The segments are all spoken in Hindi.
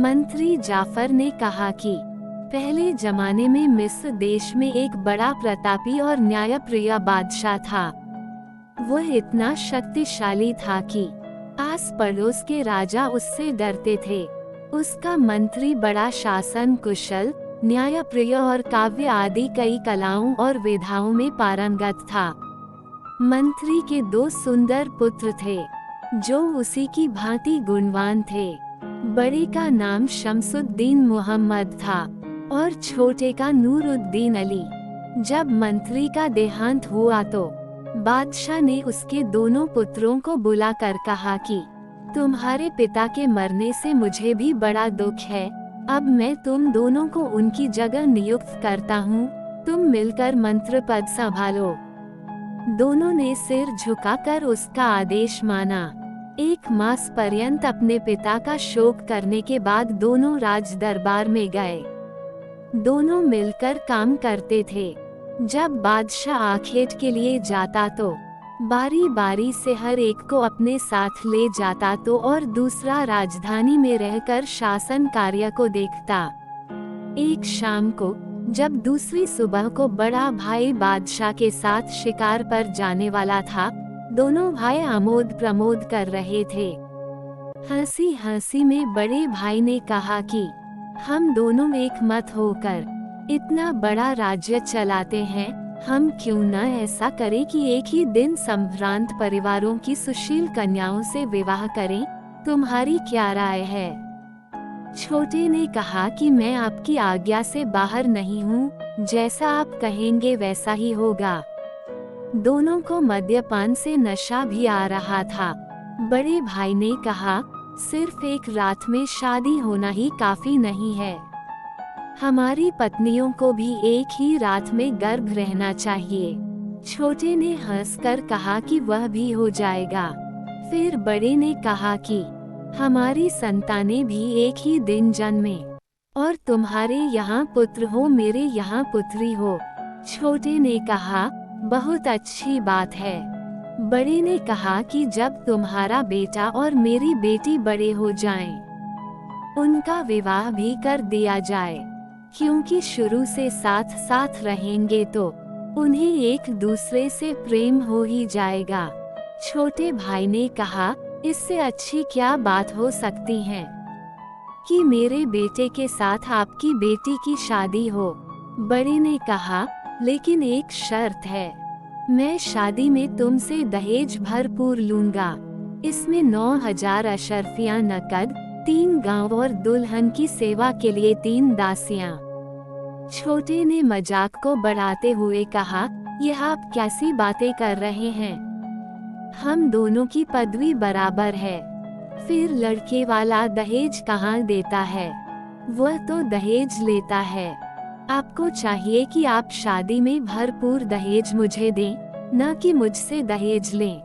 मंत्री जाफर ने कहा कि पहले जमाने में मिस्र देश में एक बड़ा प्रतापी और न्यायप्रिय बादशाह था। वह इतना शक्तिशाली था कि आस पड़ोस के राजा उससे डरते थे। उसका मंत्री बड़ा शासन कुशल, न्यायप्रिय और काव्य आदि कई कलाओं और विधाओं में पारंगत था। मंत्री के 2 सुंदर पुत्र थे जो उसी की भांति गुणवान थे। बड़े का नाम शमसुद्दीन मोहम्मद था और छोटे का नूरुद्दीन अली। जब मंत्री का देहांत हुआ तो बादशाह ने उसके दोनों पुत्रों को बुलाकर कहा कि तुम्हारे पिता के मरने से मुझे भी बड़ा दुख है। अब मैं तुम दोनों को उनकी जगह नियुक्त करता हूँ। तुम मिलकर मंत्र पद संभालो। दोनों ने सिर झुकाकर उसका आदेश माना। 1 मास पर्यंत अपने पिता का शोक करने के बाद दोनों राज दरबार में गए। दोनों मिलकर काम करते थे। जब बादशाह आखेट के लिए जाता तो बारी बारी से हर एक को अपने साथ ले जाता तो और दूसरा राजधानी में रहकर शासन कार्य को देखता। एक शाम को जब दूसरी सुबह को बड़ा भाई बादशाह के साथ शिकार पर जाने वाला था, दोनों भाई आमोद प्रमोद कर रहे थे। हंसी हंसी में बड़े भाई ने कहा कि हम दोनों एक मत होकर इतना बड़ा राज्य चलाते हैं। हम क्यों न ऐसा करें कि एक ही दिन संभ्रांत परिवारों की सुशील कन्याओं से विवाह करें। तुम्हारी क्या राय है? छोटे ने कहा कि मैं आपकी आज्ञा से बाहर नहीं हूँ, जैसा आप कहेंगे वैसा ही होगा। दोनों को मद्यपान से नशा भी आ रहा था। बड़े भाई ने कहा, सिर्फ एक रात में शादी होना ही काफी नहीं है। हमारी पत्नियों को भी एक ही रात में गर्भ रहना चाहिए। छोटे ने हंसकर कहा कि वह भी हो जाएगा। फिर बड़े ने कहा कि हमारी संतानें भी एक ही दिन जन्मे और तुम्हारे यहाँ पुत्र हो, मेरे यहाँ पुत्री हो। छोटे ने कहा, बहुत अच्छी बात है। बड़े ने कहा कि जब तुम्हारा बेटा और मेरी बेटी बड़े हो जाएं, उनका विवाह भी कर दिया जाए, क्योंकि शुरू से साथ साथ रहेंगे तो उन्हें एक दूसरे से प्रेम हो ही जाएगा। छोटे भाई ने कहा, इससे अच्छी क्या बात हो सकती है कि मेरे बेटे के साथ आपकी बेटी की शादी हो। बड़े ने कहा, लेकिन एक शर्त है, मैं शादी में तुमसे दहेज भरपूर लूंगा। इसमें 9,000 अशर्फियां नकद, 3 गांव और दुल्हन की सेवा के लिए 3 दासियां। छोटे ने मजाक को बढ़ाते हुए कहा, यह आप कैसी बातें कर रहे हैं? हम दोनों की पदवी बराबर है। फिर लड़के वाला दहेज कहाँ देता है? वह तो दहेज लेता है। आपको चाहिए कि आप शादी में भरपूर दहेज मुझे दें, न कि मुझसे दहेज लें।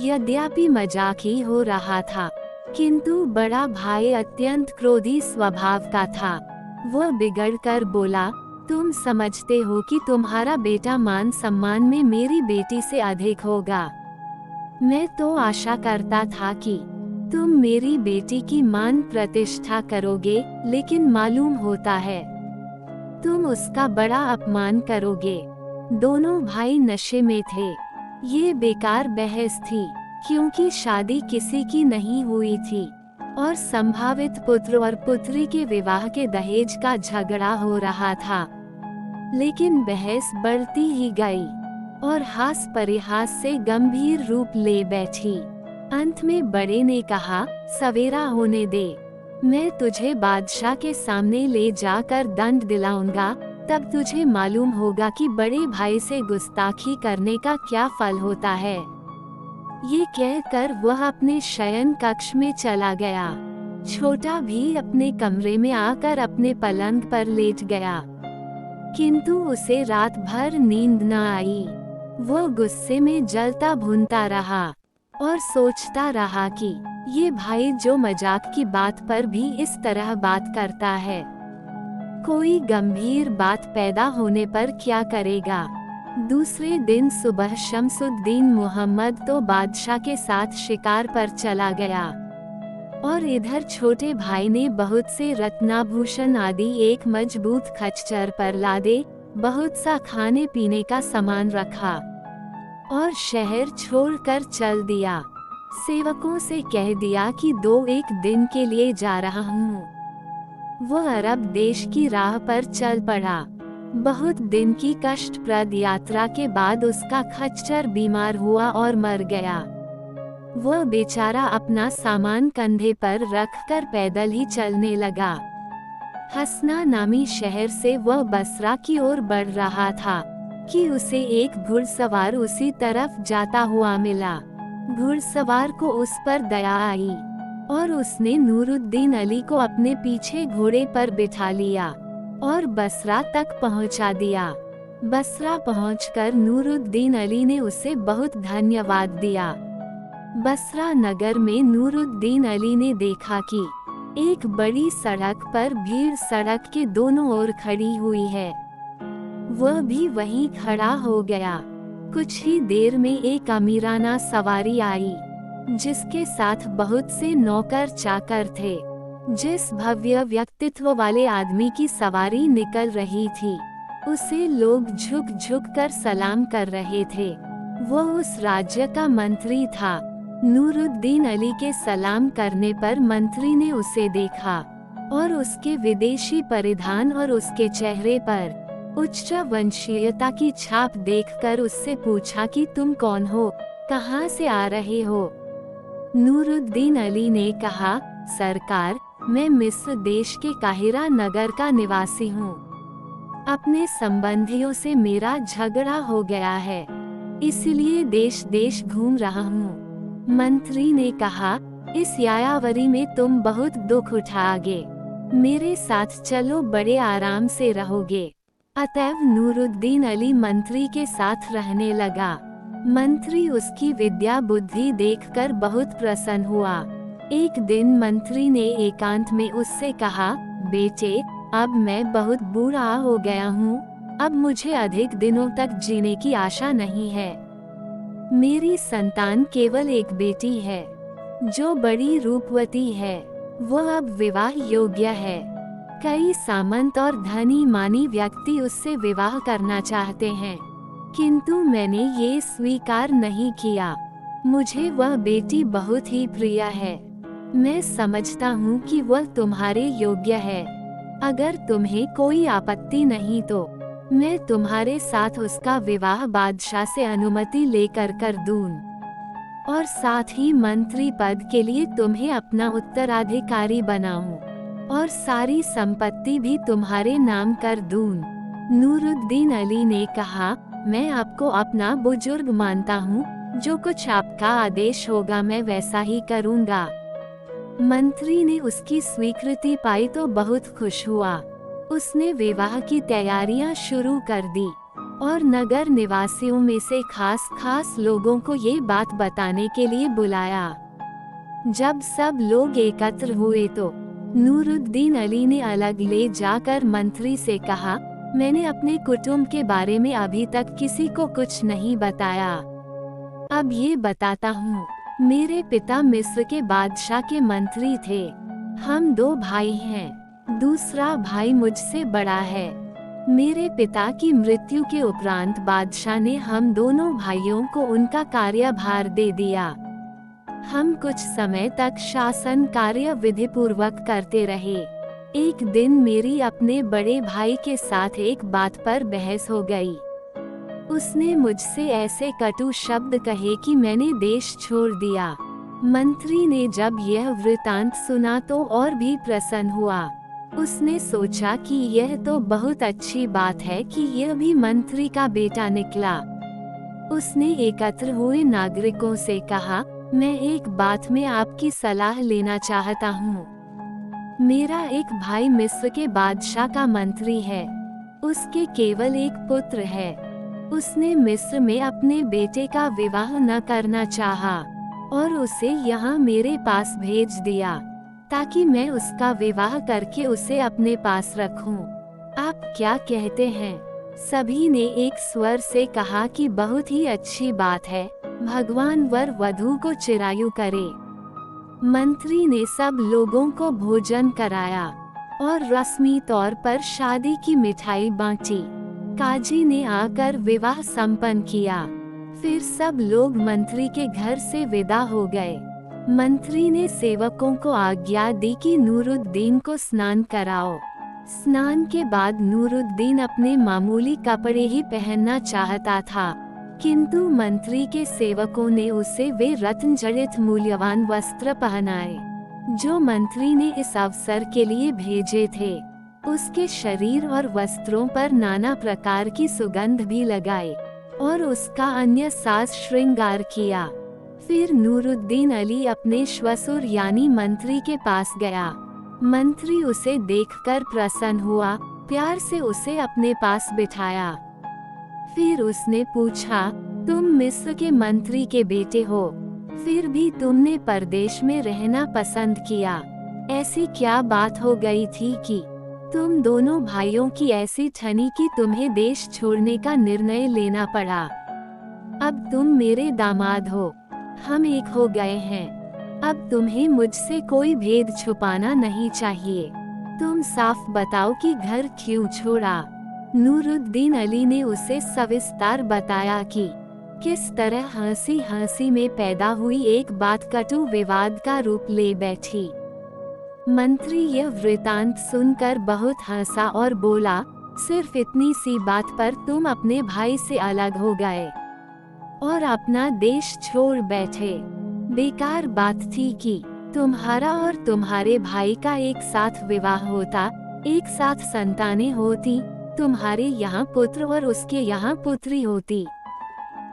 यद्यपि मजाक ही हो रहा था, किंतु बड़ा भाई अत्यंत क्रोधी स्वभाव का था। वह बिगड़कर बोला, तुम समझते हो कि तुम्हारा बेटा मान सम्मान में मेरी बेटी से अधिक होगा। मैं तो आशा करता था कि तुम मेरी बेटी की मान प्रतिष्ठा करोगे, लेकिन मालूम होता है तुम उसका बड़ा अपमान करोगे। दोनों भाई नशे में थे। ये बेकार बहस थी, क्योंकि शादी किसी की नहीं हुई थी और संभावित पुत्र और पुत्री के विवाह के दहेज का झगड़ा हो रहा था। लेकिन बहस बढ़ती ही गई और हास परिहास से गंभीर रूप ले बैठी। अंत में बड़े ने कहा, सवेरा होने दे, मैं तुझे बादशाह के सामने ले जाकर दंड दिलाऊंगा, तब तुझे मालूम होगा कि बड़े भाई से गुस्ताखी करने का क्या फल होता है। ये कहकर वह अपने शयन कक्ष में चला गया। छोटा भी अपने कमरे में आकर अपने पलंग पर लेट गया, किंतु उसे रात भर नींद न आई। वह गुस्से में जलता भुनता रहा और सोचता रहा कि ये भाई जो मजाक की बात पर भी इस तरह बात करता है, कोई गंभीर बात पैदा होने पर क्या करेगा। दूसरे दिन सुबह शमसुद्दीन मोहम्मद तो बादशाह के साथ शिकार पर चला गया और इधर छोटे भाई ने बहुत से रत्नाभूषण आदि एक मजबूत खच्चर पर लादे बहुत सा खाने पीने का सामान रखा और शहर छोड़कर चल दिया। सेवकों से कह दिया कि 2-1 दिन के लिए जा रहा हूँ। वह अरब देश की राह पर चल पड़ा। बहुत दिन की कष्टप्रद यात्रा के बाद उसका खच्चर बीमार हुआ और मर गया। वह बेचारा अपना सामान कंधे पर रखकर पैदल ही चलने लगा। हसना नामी शहर से वह बसरा की ओर बढ़ रहा था कि उसे एक घुड़सवार उसी तरफ जाता हुआ मिला। घुड़सवार को उस पर दया आई और उसने नूरुद्दीन अली को अपने पीछे घोड़े पर बिठा लिया और बसरा तक पहुंचा दिया। बसरा पहुंचकर नूरुद्दीन अली ने उसे बहुत धन्यवाद दिया। बसरा नगर में नूरुद्दीन अली ने देखा कि एक बड़ी सड़क पर भीड़ सड़क के दोनों ओर खड़ी हुई है। वह भी वहीं खड़ा हो गया। कुछ ही देर में एक अमीराना सवारी आई जिसके साथ बहुत से नौकर चाकर थे। जिस भव्य व्यक्तित्व वाले आदमी की सवारी निकल रही थी उसे लोग झुक झुक कर सलाम कर रहे थे। वह उस राज्य का मंत्री था। नूरुद्दीन अली के सलाम करने पर मंत्री ने उसे देखा और उसके विदेशी परिधान और उसके चेहरे पर उच्च वंशीयता की छाप देखकर उससे पूछा कि तुम कौन हो, कहाँ से आ रहे हो। नूरुद्दीन अली ने कहा, सरकार, मैं मिस्र देश के काहिरा नगर का निवासी हूँ। अपने संबंधियों से मेरा झगड़ा हो गया है, इसलिए देश देश घूम रहा हूँ। मंत्री ने कहा, इस यायावरी में तुम बहुत दुख उठाओगे, मेरे साथ चलो, बड़े आराम से रहोगे। अतएव नूरुद्दीन अली मंत्री के साथ रहने लगा। मंत्री उसकी विद्या बुद्धि देखकर बहुत प्रसन्न हुआ। एक दिन मंत्री ने एकांत में उससे कहा, बेटे, अब मैं बहुत बूढ़ा हो गया हूँ, अब मुझे अधिक दिनों तक जीने की आशा नहीं है। मेरी संतान केवल एक बेटी है जो बड़ी रूपवती है। वह अब विवाह योग्य है। कई सामंत और धनी मानी व्यक्ति उससे विवाह करना चाहते हैं, किंतु मैंने ये स्वीकार नहीं किया। मुझे वह बेटी बहुत ही प्रिय है। मैं समझता हूँ कि वह तुम्हारे योग्य है। अगर तुम्हें कोई आपत्ति नहीं तो मैं तुम्हारे साथ उसका विवाह बादशाह से अनुमति लेकर कर दूं और साथ ही मंत्री पद के लिए तुम्हें अपना उत्तराधिकारी बनाऊं और सारी संपत्ति भी तुम्हारे नाम कर दूं। नूरुद्दीन अली ने कहा, मैं आपको अपना बुजुर्ग मानता हूँ, जो कुछ आपका आदेश होगा मैं वैसा ही करूँगा। मंत्री ने उसकी स्वीकृति पाई तो बहुत खुश हुआ। उसने विवाह की तैयारियां शुरू कर दी और नगर निवासियों में से खास खास लोगों को ये बात बताने के लिए बुलाया। जब सब लोग एकत्र हुए तो नूरुद्दीन अली ने अलग ले जाकर मंत्री से कहा, मैंने अपने कुटुंब के बारे में अभी तक किसी को कुछ नहीं बताया। अब ये बताता हूँ। मेरे पिता मिस्र के बादशाह के मंत्री थे। हम 2 भाई हैं। दूसरा भाई मुझसे बड़ा है। मेरे पिता की मृत्यु के उपरांत बादशाह ने हम दोनों भाइयों को उनका कार्यभार दे दिया। हम कुछ समय तक शासन कार्य विधिपूर्वक करते रहे। एक दिन मेरी अपने बड़े भाई के साथ एक बात पर बहस हो गई। उसने मुझसे ऐसे कटु शब्द कहे कि मैंने देश छोड़ दिया। मंत्री ने जब यह वृतांत सुना तो और भी प्रसन्न हुआ। उसने सोचा कि यह तो बहुत अच्छी बात है कि यह भी मंत्री का बेटा निकला। उसने एकत्र हुए नागरिकों से कहा, मैं एक बात में आपकी सलाह लेना चाहता हूँ। मेरा एक भाई मिस्र के बादशाह का मंत्री है। उसके केवल एक पुत्र है। उसने मिस्र में अपने बेटे का विवाह न करना चाहा और उसे यहाँ मेरे पास भेज दिया ताकि मैं उसका विवाह करके उसे अपने पास रखूं। आप क्या कहते हैं? सभी ने एक स्वर से कहा कि बहुत ही अच्छी बात है, भगवान वर वधू को चिरायु करे। मंत्री ने सब लोगों को भोजन कराया और रस्मी तौर पर शादी की मिठाई बांटी। काजी ने आकर विवाह संपन्न किया। फिर सब लोग मंत्री के घर से विदा हो गए। मंत्री ने सेवकों को आज्ञा दी कि नूरुद्दीन को स्नान कराओ। स्नान के बाद नूरुद्दीन अपने मामूली कपड़े ही पहनना चाहता था, किंतु मंत्री के सेवकों ने उसे वे रत्न जड़ित मूल्यवान वस्त्र पहनाए जो मंत्री ने इस अवसर के लिए भेजे थे। उसके शरीर और वस्त्रों पर नाना प्रकार की सुगंध भी लगाई और उसका अन्य साज श्रृंगार किया। फिर नूरुद्दीन अली अपने श्वसुर यानी मंत्री के पास गया। मंत्री उसे देखकर प्रसन्न हुआ, प्यार से उसे अपने पास बिठाया। फिर उसने पूछा, तुम मिस्र के मंत्री के बेटे हो, फिर भी तुमने परदेश में रहना पसंद किया। ऐसी क्या बात हो गई थी कि तुम दोनों भाइयों की ऐसी ठनी कि तुम्हें देश छोड़ने का निर्णय लेना पड़ा। अब तुम मेरे दामाद हो, हम एक हो गए हैं। अब तुम्हें मुझसे कोई भेद छुपाना नहीं चाहिए। तुम साफ बताओ कि घर क्यों छोड़ा। नूरुद्दीन अली ने उसे सविस्तार बताया कि किस तरह हंसी हंसी में पैदा हुई एक बात कटु विवाद का रूप ले बैठी। मंत्री यह वृतांत सुनकर बहुत हंसा और बोला, सिर्फ इतनी सी बात पर तुम अपने भाई से अलग हो गए और अपना देश छोड़ बैठे। बेकार बात थी कि तुम्हारा और तुम्हारे भाई का एक साथ विवाह होता, एक साथ संतानें होती, तुम्हारे यहाँ पुत्र और उसके यहाँ पुत्री होती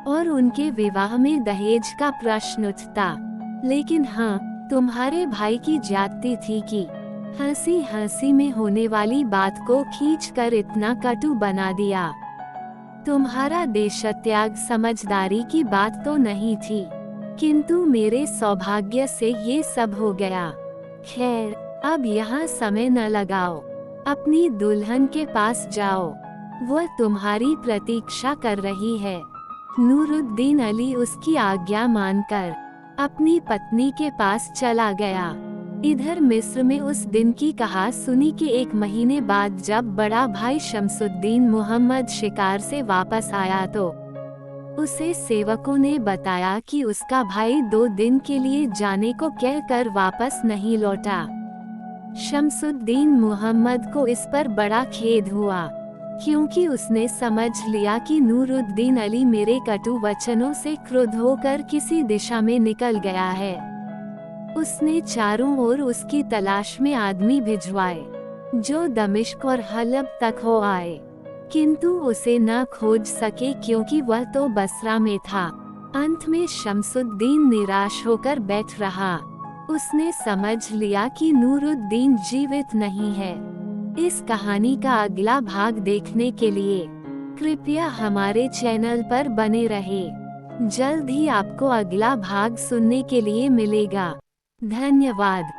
और उनके विवाह में दहेज का प्रश्न उठता। लेकिन हाँ, तुम्हारे भाई की जाति थी कि हंसी हंसी में होने वाली बात को खींचकर इतना कटु बना दिया। तुम्हारा देशत्याग समझदारी की बात तो नहीं थी, किंतु मेरे सौभाग्य से ये सब हो गया। खैर, अब यहाँ समय न लगाओ, अपनी दुल्हन के पास जाओ, वह तुम्हारी प्रतीक्षा कर रही है। नूरुद्दीन अली उसकी आज्ञा मानकर अपनी पत्नी के पास चला गया। इधर मिस्र में उस दिन की कहा सुनी कि 1 महीने बाद जब बड़ा भाई शमसुद्दीन मोहम्मद शिकार से वापस आया तो उसे सेवकों ने बताया कि उसका भाई 2 दिन के लिए जाने को कहकर वापस नहीं लौटा। शमसुद्दीन मोहम्मद को इस पर बड़ा खेद हुआ, क्योंकि उसने समझ लिया कि नूरुद्दीन अली मेरे कटु वचनों से क्रुद्ध होकर किसी दिशा में निकल गया है। उसने चारों ओर उसकी तलाश में आदमी भिजवाए जो दमिश्क और हलब तक हो आए, किंतु उसे न खोज सके क्योंकि वह तो बसरा में था। अंत में शमसुद्दीन निराश होकर बैठ रहा। उसने समझ लिया कि नूरुद्दीन जीवित नहीं है। इस कहानी का अगला भाग देखने के लिए कृपया हमारे चैनल पर बने रहे। जल्द ही आपको अगला भाग सुनने के लिए मिलेगा। धन्यवाद।